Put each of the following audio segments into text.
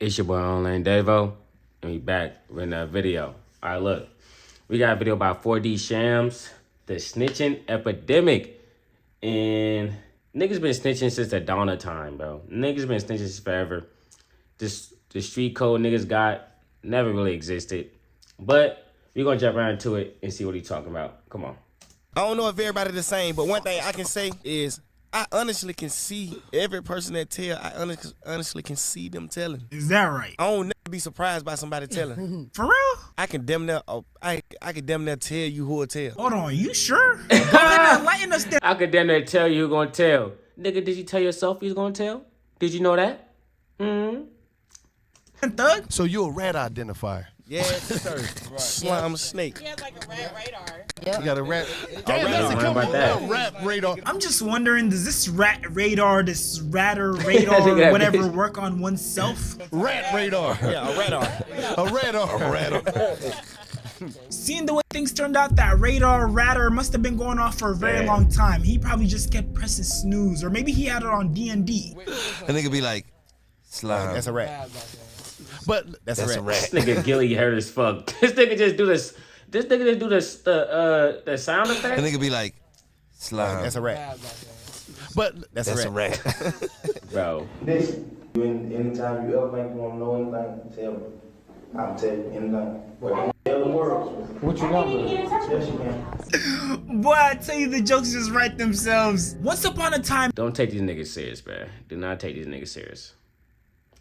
It's your boy Online Devo, and we back with another video. All right, look, we got a video about 4D Shams, the snitching epidemic, and niggas been snitching since the dawn of time, bro. Niggas been snitching since forever. The street code niggas got never really existed, but we gonna jump right into it and see what he talking about. Come on. I don't know if everybody the same, but one thing I can say is I honestly can see every person that tell. I honestly can see them telling. Is that right? I don't never be surprised by somebody telling. For real? I can damn near, I can damn near tell you who will tell. Hold on, you sure? Go ahead and enlighten us then. I could damn near tell you who gonna tell. Nigga, did you tell yourself you was gonna tell? Did you know that? Thug? So you a rat identifier? Yes, sir. Right. Slime snake. He has like a rat radar. You got a rat. Damn, Damn, I don't know about that. rat radar. I'm just wondering, does this rat radar, this radar, whatever, work on oneself? Rat radar. Yeah, a radar. A radar. A radar. Seeing the way things turned out, that radar must have been going off for a very long time. He probably just kept pressing snooze, or maybe he had it on D&D. And nigga be like, slime. That's a rat. But that's a rat. This nigga Gilly hurt as fuck. This nigga just do this. This nigga just do the sound effect. And nigga be like, slime. That's a rat. But that's a rat. Bro. This, anytime you ever think you want to know anything, tell me. I'll tell you anything. Well, tell the world. What you number? Yes, you can. Boy, I tell you, the jokes just write themselves. Once upon a time, Don't take these niggas serious, bro. Do not take these niggas serious.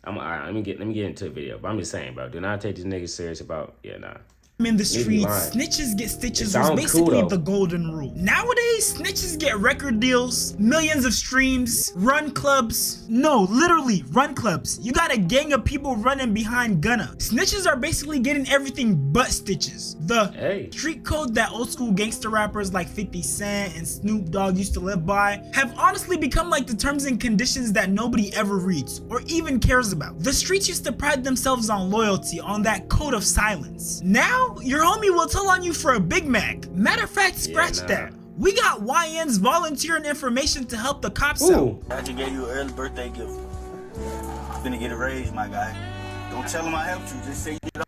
Alright, let me get into the video. But I'm just saying, bro. Do not take these niggas serious about in the Niggas streets, lying. snitches get stitches It was sound basically cool, though. the golden rule. Nowadays, snitches get record deals, millions of streams, run clubs. No, literally, run clubs. You got a gang of people running behind Gunna. Snitches are basically getting everything but stitches. The street code that old school gangster rappers like 50 Cent and Snoop Dogg used to live by have honestly become like the terms and conditions that nobody ever reads or even cares about. The streets used to pride themselves on loyalty, on that code of silence. Now, your homie will tell on you for a Big Mac. Matter of fact, scratch that. We got YNs volunteering information to help the cops out. I just gave you an early birthday gift. Finna get a raise, my guy. Don't tell him I helped you. Just say you did.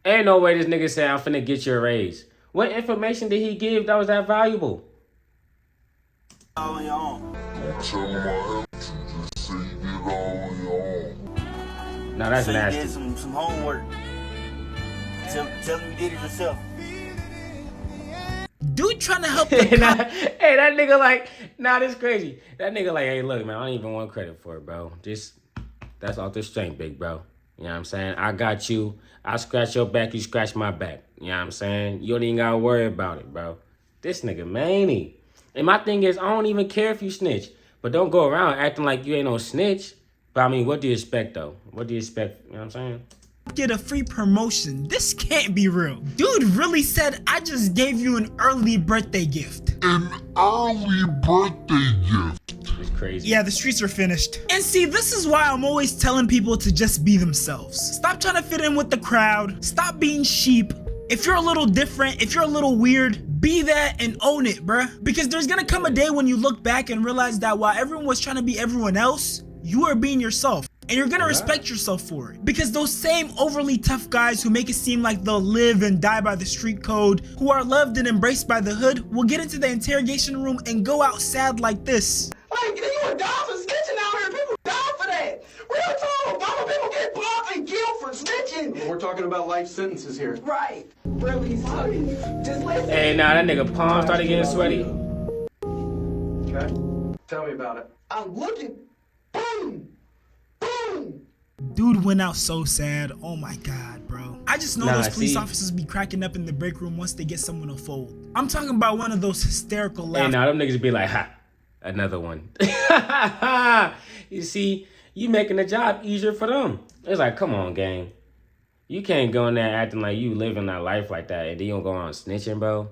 Ain't no way this nigga say I'm finna get you a raise. What information did he give that was that valuable? All on your own. Tell him I helped you. Just say you did all on your own. Now that's So you nasty. did some homework. Tell him you did it yourself. Dude trying to help the Hey, cops. hey, that nigga like, this crazy. That nigga like, hey, look, man, I don't even want credit for it, bro. That's off the strength, big bro. You know what I'm saying? I got you. I scratch your back, you scratch my back. You know what I'm saying? You don't even gotta worry about it, bro. This nigga manny. And my thing is, I don't even care if you snitch. But don't go around acting like you ain't no snitch. But I mean, what do you expect, though? What do you expect? You know what I'm saying? Get a free promotion. This can't be real. Dude really said, I just gave you an early birthday gift. An early birthday gift. It's crazy. Yeah, the streets are finished. And see, this is why I'm always telling people to just be themselves. Stop trying to fit in with the crowd. Stop being sheep. If you're a little different, if you're a little weird, be that and own it, bruh. Because there's gonna come a day when you look back and realize that while everyone was trying to be everyone else, you are being yourself. And you're gonna respect yourself for it. Because those same overly tough guys who make it seem like they'll live and die by the street code, who are loved and embraced by the hood, will get into the interrogation room and go out sad like this. Like, you were down for snitching out here. People die for that. Real talk. Obama people get blocked and killed for snitching. We're talking about life sentences here. Right. Really sorry. Just listen. Hey, that nigga palm started getting sweaty. Okay? Tell me about it. I'm looking. Boom. Boom. Dude went out so sad. Oh my God, bro. I just know those police see. officers be cracking up in the break room once they get someone to fold. I'm talking about one of those hysterical Hey, laughs. them niggas be like, ha, another one. You see, you making the job easier for them. It's like, come on, gang. You can't go in there acting like you living that life like that and then you don't go on snitching, bro.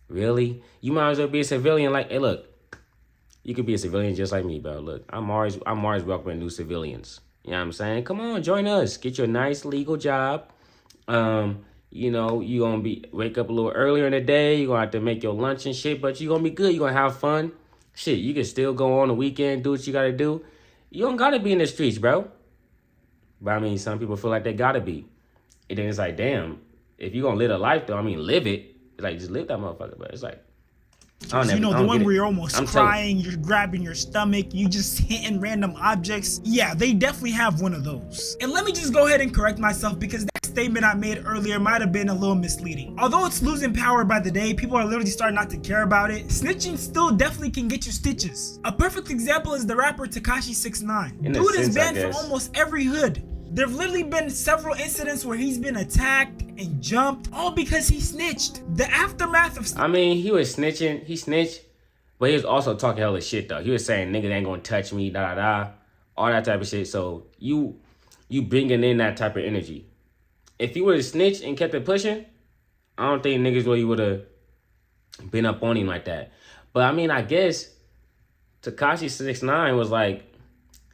Really? You might as well be a civilian like, hey, look. You could be a civilian just like me, bro. Look, I'm always welcoming new civilians. You know what I'm saying? Come on, join us. Get you a nice legal job. You know, you gonna wake up a little earlier in the day. You're gonna have to make your lunch and shit, but you're gonna be good. You're gonna have fun. Shit, you can still go on the weekend, do what you gotta do. You don't gotta be in the streets, bro. But I mean, some people feel like they gotta be. And then it's like, damn, if you gonna live a life though, I mean, live it. It's like, just live that motherfucker. But it's like, I don't You know, I the don't one get where it. you're almost crying, you're grabbing your stomach, you just hitting random objects. Yeah, they definitely have one of those. And let me just go ahead and correct myself, because that statement I made earlier might have been a little misleading. Although it's losing power by the day, people are literally starting not to care about it. Snitching still definitely can get you stitches. A perfect example is the rapper Tekashi 6ix9ine. Dude is banned from almost every hood. There've literally been several incidents where he's been attacked and jumped, all because he snitched. The aftermath of... I mean, he was snitching. He snitched, but he was also talking hella shit, though. He was saying, niggas ain't gonna touch me, da-da-da, all that type of shit. So you bringing in that type of energy. If you would have snitched and kept it pushing, I don't think niggas really would have been up on him like that. But, I mean, I guess Tekashi 6ix9ine was like,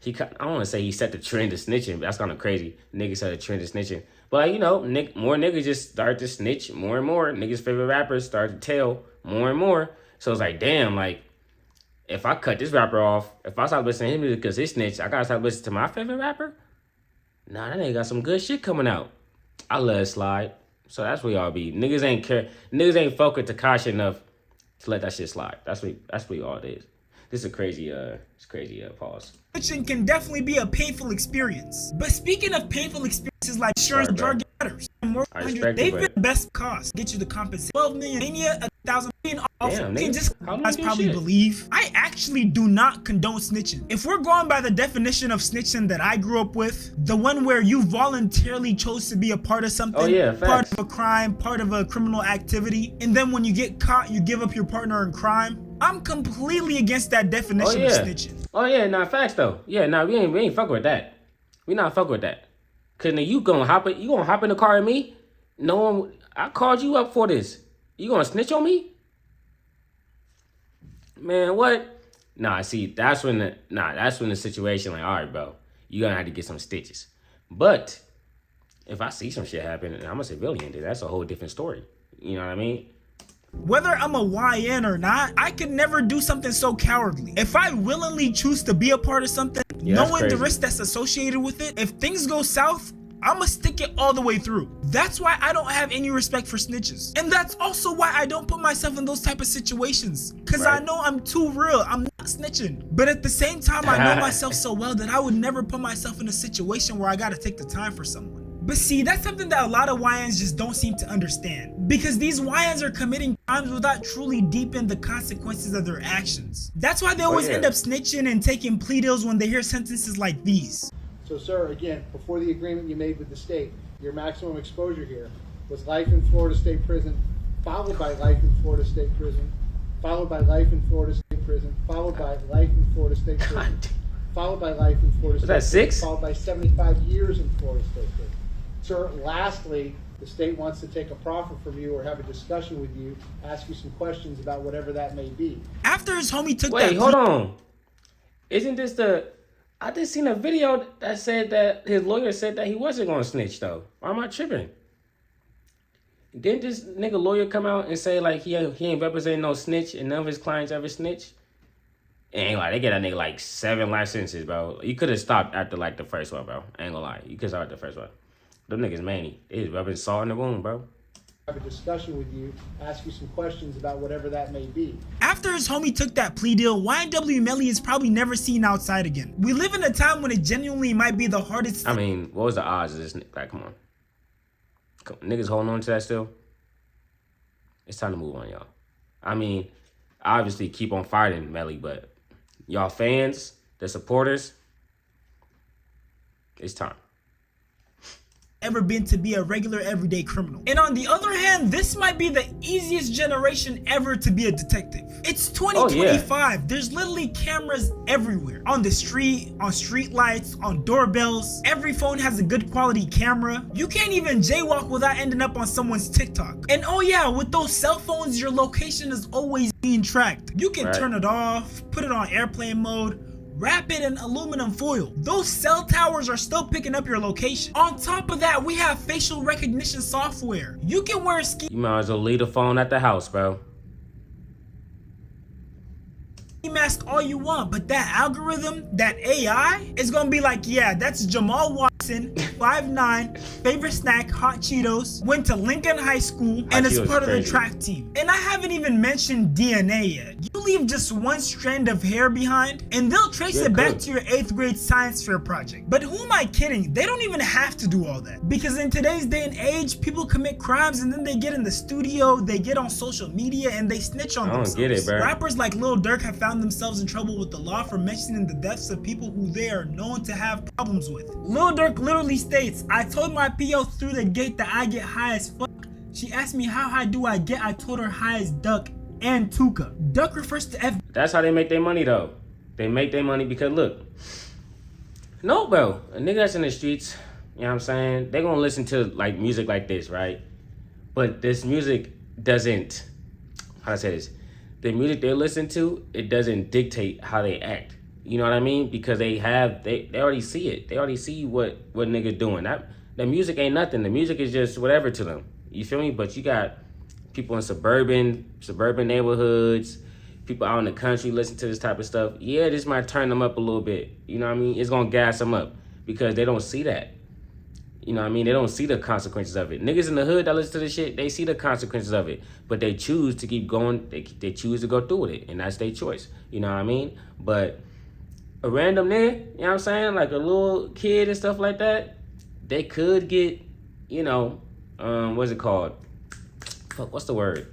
I don't want to say he set the trend of snitching, but that's kind of crazy. Niggas set the trend of snitching. But, like, you know, more niggas just started to snitch more and more. Niggas' favorite rappers started to tell more and more. So it's like, damn, like, if I cut this rapper off, if I stop listening to him because he snitched, I gotta stop listening to my favorite rapper? Nah, that nigga got some good shit coming out. I let it slide. So that's where y'all be. Niggas ain't care. Niggas ain't focused Tekashi enough to let that shit slide. That's what all it is. This is a crazy, pause. Snitching can definitely be a painful experience. But speaking of painful experiences like insurance, drug matters, they've been the best cost. Get you the compensation. 12 million, mania, 1,000 million off. Damn, You can just probably shit? believe. I actually do not condone snitching. If we're going by the definition of snitching that I grew up with, the one where you voluntarily chose to be a part of something, part of a crime, part of a criminal activity, and then when you get caught, you give up your partner in crime. I'm completely against that definition of snitching. Oh yeah, nah, facts though. Yeah, nah, we ain't fuck with that. We not fuck with that. Cause now you gonna hop in the car with me? No, I called you up for this. You gonna snitch on me? Man, what? Nah, see, that's when the situation like, all right, bro, you gonna have to get some stitches. But if I see some shit happen and I'm a civilian, then that's a whole different story. You know what I mean? Whether I'm a YN or not, I could never do something so cowardly. If I willingly choose to be a part of something, knowing the risk that's associated with it, if things go south, I'ma stick it all the way through. That's why I don't have any respect for snitches. And that's also why I don't put myself in those type of situations. Cause I know I'm too real. I'm not snitching. But at the same time, I know myself so well that I would never put myself in a situation where I gotta take the time for someone. But see, that's something that a lot of YNs just don't seem to understand. Because these YNs are committing crimes without truly deep in the consequences of their actions. That's why they always end up snitching and taking plea deals when they hear sentences like these. So, sir, again, before the agreement you made with the state, your maximum exposure here was life in Florida State Prison, followed by life in Florida State Prison, followed by life in Florida State Prison, followed by life in Florida State Prison, followed by life in Florida State Prison, followed by 75 years in Florida State Prison. Sir, lastly, the state wants to take a proffer from you or have a discussion with you, ask you some questions about whatever that may be. After his homie took Wait, hold on. Isn't this I just seen a video that said that his lawyer said that he wasn't going to snitch, though. Why am I tripping? Didn't this nigga lawyer come out and say, like, he ain't representing no snitch and none of his clients ever snitch? It ain't like, they get that nigga, like, 7 life sentences, bro. You could have stopped after, like, the first one, bro. I ain't gonna lie. You could have stopped the first one. Them niggas manny. They just rubbing salt in the wound, bro. Have a discussion with you, ask you some questions about whatever that may be. After his homie took that plea deal, YNW Melly is probably never seen outside again. We live in a time when it genuinely might be the hardest. I mean, what was the odds of this? Like, come on. Niggas holding on to that still? It's time to move on, y'all. I mean, obviously keep on fighting, Melly, but y'all fans, the supporters, it's time. Ever been to be a regular everyday criminal. And on the other hand, this might be the easiest generation ever to be a detective. It's 2025. There's literally cameras everywhere. On the street, on street lights, on doorbells. Every phone has a good quality camera. You can't even jaywalk without ending up on someone's TikTok. And oh yeah, with those cell phones, your location is always being tracked. You can turn it off, put it on airplane mode, wrap it in aluminum foil. Those cell towers are still picking up your location. On top of that, we have facial recognition software. You can wear a ski might as well leave the phone at the house, bro. mask all you want, but that algorithm, that AI, is gonna be like, yeah, that's Jamal White. 5'9", favorite snack, hot Cheetos, went to Lincoln High School, and is Cheetos part of the crazy. track team. And I haven't even mentioned DNA yet. You leave just one strand of hair behind, and they'll trace it back to your 8th grade science fair project. But who am I kidding? They don't even have to do all that. Because in today's day and age, people commit crimes and then they get in the studio, they get on social media, and they snitch on themselves. I don't get it, bro. Rappers like Lil Durk have found themselves in trouble with the law for mentioning the deaths of people who they are known to have problems with. Lil Durk literally states, I told my PO through the gate that I get high as fuck. She asked me how high do I get, I told her high as Duck and Tuka. Duck refers to F. That's how they make their money though. They make their money because look, no bro, a nigga that's in the streets, you know what I'm saying, they gonna listen to like music like this, right? But this music doesn't, how do I say this? The music they listen to, it doesn't dictate how they act. You know what I mean? Because they already see it. They already see what nigga doing. The music ain't nothing. The music is just whatever to them. You feel me? But you got people in suburban neighborhoods, people out in the country listen to this type of stuff. Yeah, this might turn them up a little bit. You know what I mean? It's gonna gas them up because they don't see that. You know what I mean? They don't see the consequences of it. Niggas in the hood that listen to this shit, they see the consequences of it. But they choose to keep going. They choose to go through with it. And that's their choice. You know what I mean? But a random nigga, you know what I'm saying? Like a little kid and stuff like that, they could get, you know, what's it called? Fuck, what's the word?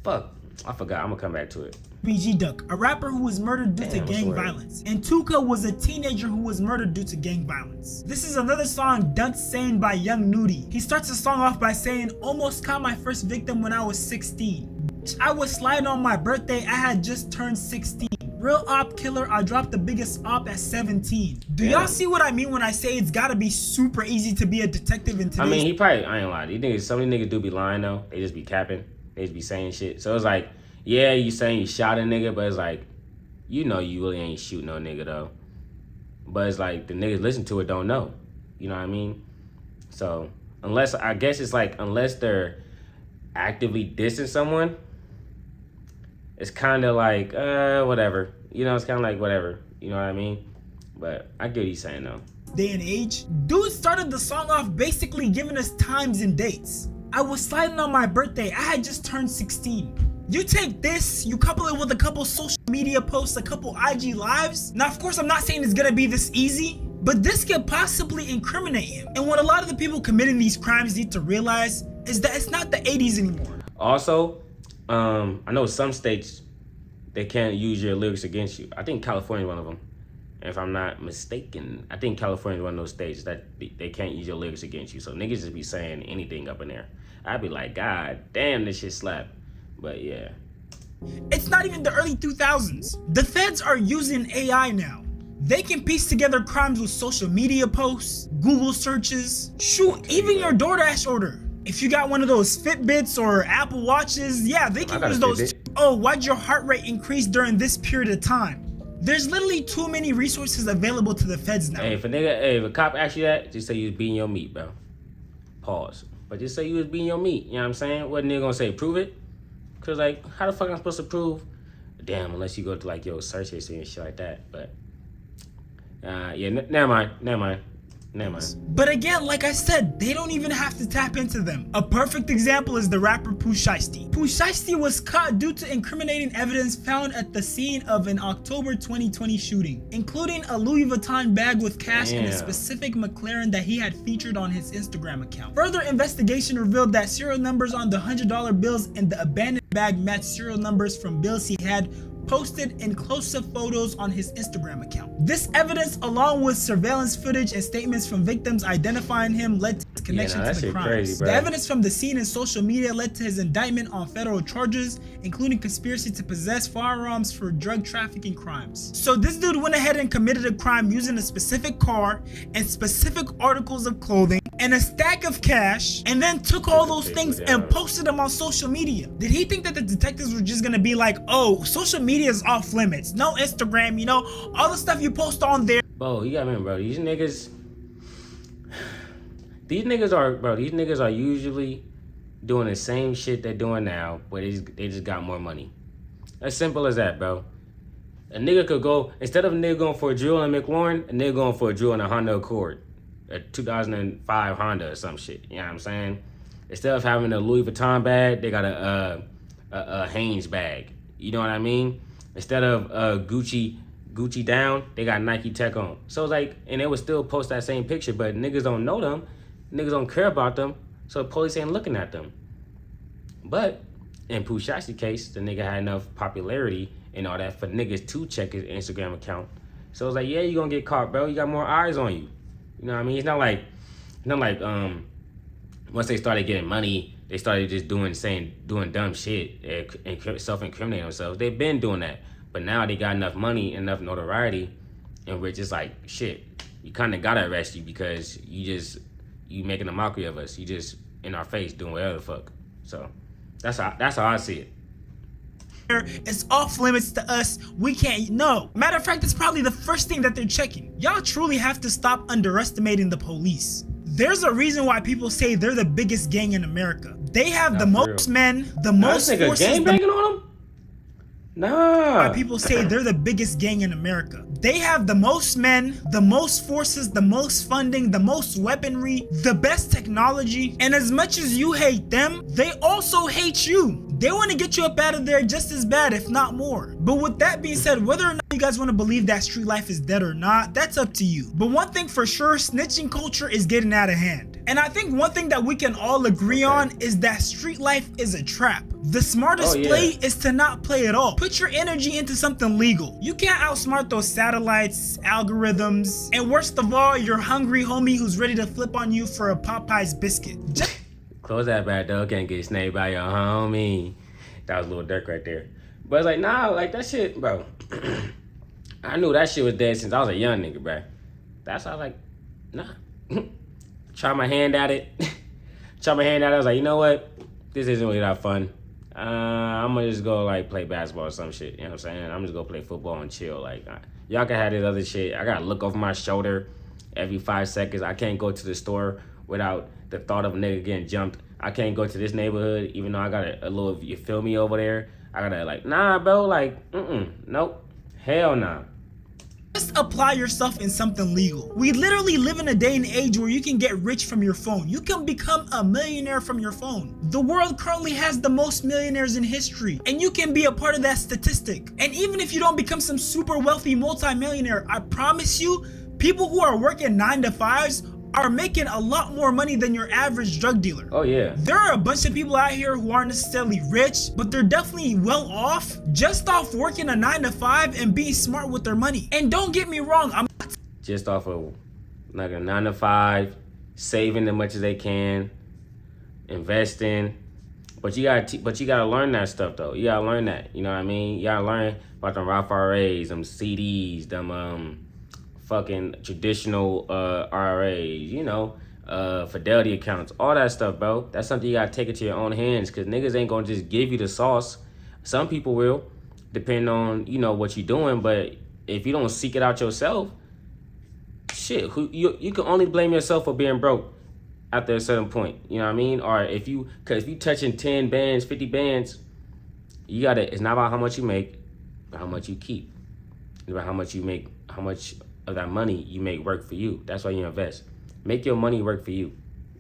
Fuck, I forgot. I'm gonna come back to it. BG Duck, a rapper who was murdered due to gang violence. And Tuka was a teenager who was murdered due to gang violence. This is another song, Done Saying by Young Nudie. He starts the song off by saying, almost caught my first victim when I was 16. I was sliding on my birthday, I had just turned 16. Real op killer, I dropped the biggest op at 17. Do y'all see what I mean when I say it's gotta be super easy to be a detective in today's... I mean, he probably, I ain't lying. These niggas, some of these niggas do be lying though. They just be capping. They just be saying shit. So it's like, yeah, you saying you shot a nigga, but it's like, you know you really ain't shoot no nigga though. But it's like, the niggas listen to it don't know. You know what I mean? So, unless, I guess it's like, unless they're actively dissing someone, it's kind of like, whatever. You know, it's kind of like whatever. You know what I mean? But I get what he's saying, though. Day and age, dude started the song off basically giving us times and dates. I was sliding on my birthday. I had just turned 16. You take this, you couple it with a couple social media posts, a couple IG lives. Now, of course, I'm not saying it's gonna be this easy, but this could possibly incriminate him. And what a lot of the people committing these crimes need to realize is that it's not the 80s anymore. Also, I know some states, they can't use your lyrics against you. I think California is one of them. And if I'm not mistaken, I think California is one of those states that they can't use your lyrics against you. So niggas just be saying anything up in there. I'd be like, God damn, this shit slap. But yeah. It's not even the early 2000s. The feds are using AI now. They can piece together crimes with social media posts, Google searches, shoot, even your DoorDash order. If you got one of those Fitbits or Apple Watches, yeah, they can use those. Oh, why'd your heart rate increase during this period of time? There's literally too many resources available to the feds now. Hey, if a cop asks you that, just say you was beating your meat, bro. Pause. But just say you was beating your meat, you know what I'm saying? What nigga gonna say, prove it? Cause like, how the fuck am I supposed to prove? Damn, unless you go to like your search history and shit like that. But, yeah, never mind. But again, like I said, they don't even have to tap into them. A perfect example is the rapper Pooh Shiesty. Pooh Shiesty was caught due to incriminating evidence found at the scene of an October 2020 shooting, including a Louis Vuitton bag with cash and a specific McLaren that he had featured on his Instagram account. Further investigation revealed that serial numbers on the $100 bills in the abandoned bag matched serial numbers from bills he had posted in close-up photos on his Instagram account. This evidence, along with surveillance footage and statements from victims identifying him, led to his connection to the crimes. Crazy, the evidence from the scene and social media led to his indictment on federal charges, including conspiracy to possess firearms for drug trafficking crimes. So this dude went ahead and committed a crime using a specific car and specific articles of clothing and a stack of cash, and then took all those things and posted them on social media. Did he think that the detectives were just gonna be like, oh, social media is off limits, no Instagram, you know, all the stuff you post on there? Bro, you gotta remember, bro, these niggas are usually doing the same shit they're doing now, but they just got more money. As simple as that, bro. A nigga could go, instead of a nigga going for a drill in McLaurin, a nigga going for a drill in a Honda Accord, a 2005 Honda or some shit. You know what I'm saying? Instead of having a Louis Vuitton bag, they got a Hanes bag. You know what I mean? Instead of Gucci down, they got Nike Tech on. So it's like, and they would still post that same picture, but niggas don't know them, niggas don't care about them, so the police ain't looking at them. But in Pooh Shiesty case, the nigga had enough popularity and all that for niggas to check his Instagram account. So it's like, yeah, you gonna get caught, bro. You got more eyes on you. You know what I mean? It's not like once they started getting money, they started just doing dumb shit and self-incriminating themselves. They've been doing that. But now they got enough money, enough notoriety, and we're just like, shit, you kind of gotta arrest you because you making a mockery of us. You just in our face doing whatever the fuck. So that's how I see it. It's off limits to us. We can't know. Matter of fact, that's probably the first thing that they're checking. Y'all truly have to stop underestimating the police. There's a reason why people say they're the biggest gang in America. They have the most men, the most forces. Gang banging on them? Nah. Why people say they're the biggest gang in America. They have the most men, the most forces, the most funding, the most weaponry, the best technology. And as much as you hate them, they also hate you. They want to get you up out of there just as bad, if not more. But with that being said, whether or not you guys want to believe that street life is dead or not, that's up to you. But one thing for sure, snitching culture is getting out of hand. And I think one thing that we can all agree on is that street life is a trap. The smartest play is to not play at all. Put your energy into something legal. You can't outsmart those satellites, algorithms, and worst of all, your hungry homie who's ready to flip on you for a Popeye's biscuit. Close that back door, can't get snaked by your homie. That was a little Dirk right there. But it's like, nah, like that shit, bro. I knew that shit was dead since I was a young nigga, bro. That's how I was like, nah. Try my hand at it. I was like, you know what? This isn't really that fun. I'm gonna just go like play basketball or some shit. You know what I'm saying? I'm just gonna play football and chill. Like, y'all can have this other shit. I gotta look over my shoulder every 5 seconds. I can't go to the store without the thought of a nigga getting jumped. I can't go to this neighborhood even though I got a little, you feel me, over there. I gotta like, nah, bro, like, nope, hell nah. Just apply yourself in something legal. We literally live in a day and age where you can get rich from your phone. You can become a millionaire from your phone. The world currently has the most millionaires in history, and you can be a part of that statistic. And even if you don't become some super wealthy multimillionaire, I promise you, people who are working 9 to 5s are making a lot more money than your average drug dealer. Oh yeah. There are a bunch of people out here who aren't necessarily rich, but they're definitely well off just off working a 9 to 5 and being smart with their money. And don't get me wrong, I'm not just off of like a 9 to 5, saving as much as they can, investing. But you gotta learn that stuff though. You gotta learn that. You know what I mean? You gotta learn about them Roth IRAs, them CDs, them fucking traditional RAs, you know, fidelity accounts, all that stuff, bro. That's something you gotta take into your own hands, because niggas ain't gonna just give you the sauce. Some people will, depending on, you know, what you're doing, but if you don't seek it out yourself, shit, you can only blame yourself for being broke after a certain point, you know what I mean? Or if you touching 10 bands, 50 bands, it's not about how much you make, but how much you keep. It's about how much you make, how much of that money you make work for you. That's why you invest. Make your money work for you.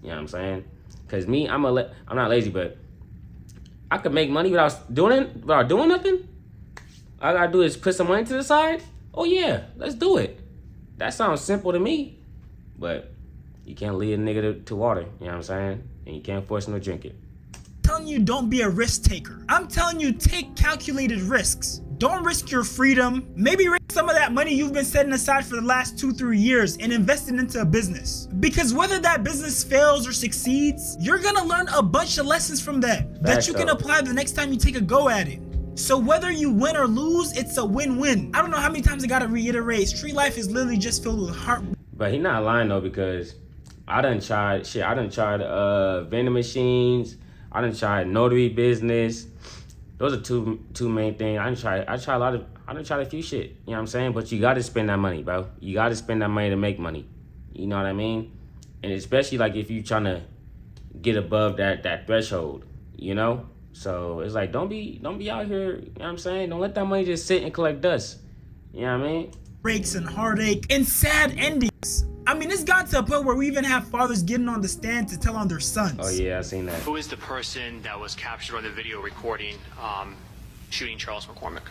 You know what I'm saying? Because me, I'm not lazy, but I could make money without doing nothing. All I gotta do is put some money to the side. Oh yeah, let's do it. That sounds simple to me, but you can't lead a nigga to water. You know what I'm saying? And you can't force him to drink it. I'm telling you, don't be a risk taker. I'm telling you, take calculated risks. Don't risk your freedom. Maybe risk some of that money you've been setting aside for the last 2-3 years and invest it into a business. Because whether that business fails or succeeds, you're gonna learn a bunch of lessons from that you can apply the next time you take a go at it. So whether you win or lose, it's a win-win. I don't know how many times I gotta reiterate, street life is literally just filled with heart. But he not lying though, because I done tried vending machines. I done tried notary business. Those are two main things. I done tried a few shit. You know what I'm saying? But you gotta spend that money, bro. You gotta spend that money to make money. You know what I mean? And especially like if you trying to get above that threshold, you know? So it's like don't be out here, you know what I'm saying? Don't let that money just sit and collect dust. You know what I mean? Breaks and heartache and sad endings. I mean, it's got to a point where we even have fathers getting on the stand to tell on their sons. Oh yeah, I seen that. Who is the person that was captured on the video recording shooting Charles McCormick?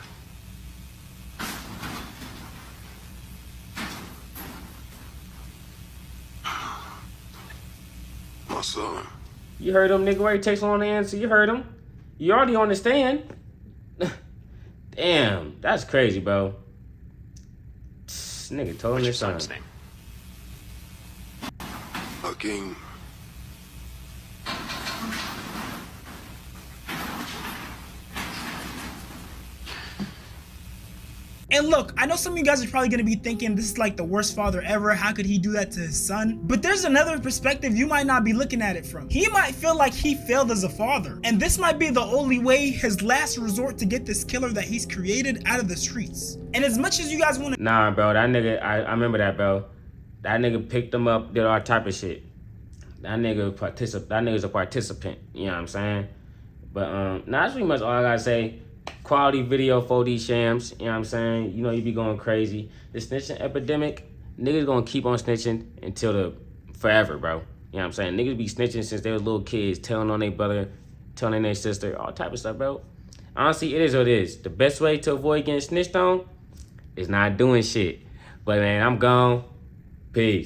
My son. You heard him, nigga, where he takes on the answer. You heard him. You already understand. Damn, that's crazy, bro. Nigga told him his son. Name? Hakeem. And look, I know some of you guys are probably gonna be thinking this is like the worst father ever. How could he do that to his son? But there's another perspective you might not be looking at it from. He might feel like he failed as a father. And this might be the only way, his last resort to get this killer that he's created out of the streets. And as much as you guys wanna— Nah, bro, that nigga, I remember that, bro. That nigga picked him up, did all type of shit. That nigga's a participant, you know what I'm saying? But nah, that's pretty much all I gotta say. Quality video for these shams, you know what I'm saying? You know you be going crazy. The snitching epidemic, niggas gonna keep on snitching until forever, bro. You know what I'm saying? Niggas be snitching since they was little kids, telling on their brother, telling on their sister, all type of stuff, bro. Honestly, it is what it is. The best way to avoid getting snitched on is not doing shit. But man, I'm gone. Peace.